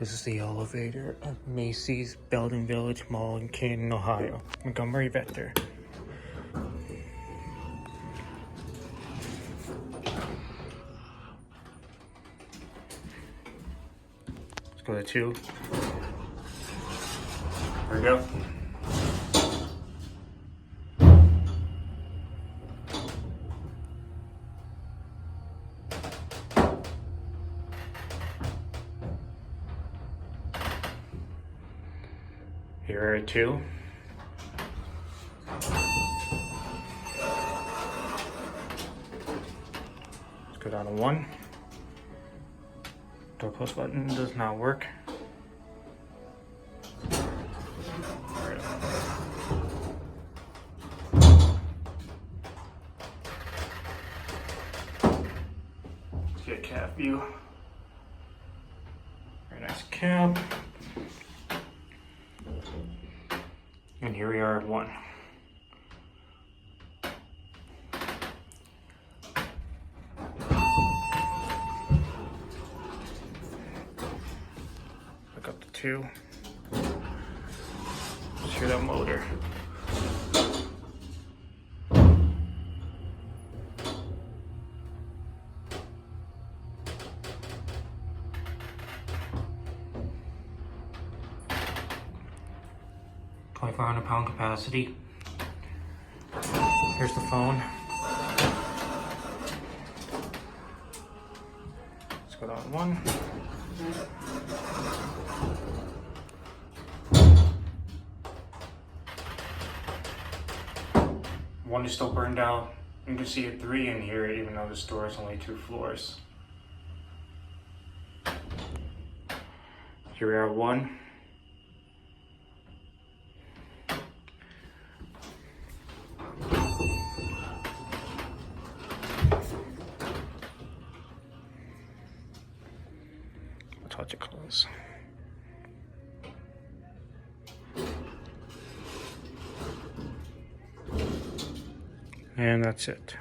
This is the elevator of Macy's Belden Village Mall in Canton, Ohio. Montgomery Vector. Let's go to 2. There we go. Here are 2. Let's go down to 1. Door close button does not work. Let's get a cab view. Very nice cab. And here we are at 1. Look up to 2. Just hear that motor. £2,400 capacity. Here's the phone. Let's go down 1. One is still burned out. You can see a 3 in here, even though the store is only 2 floors. Here we are at 1. Touch it close. And that's it.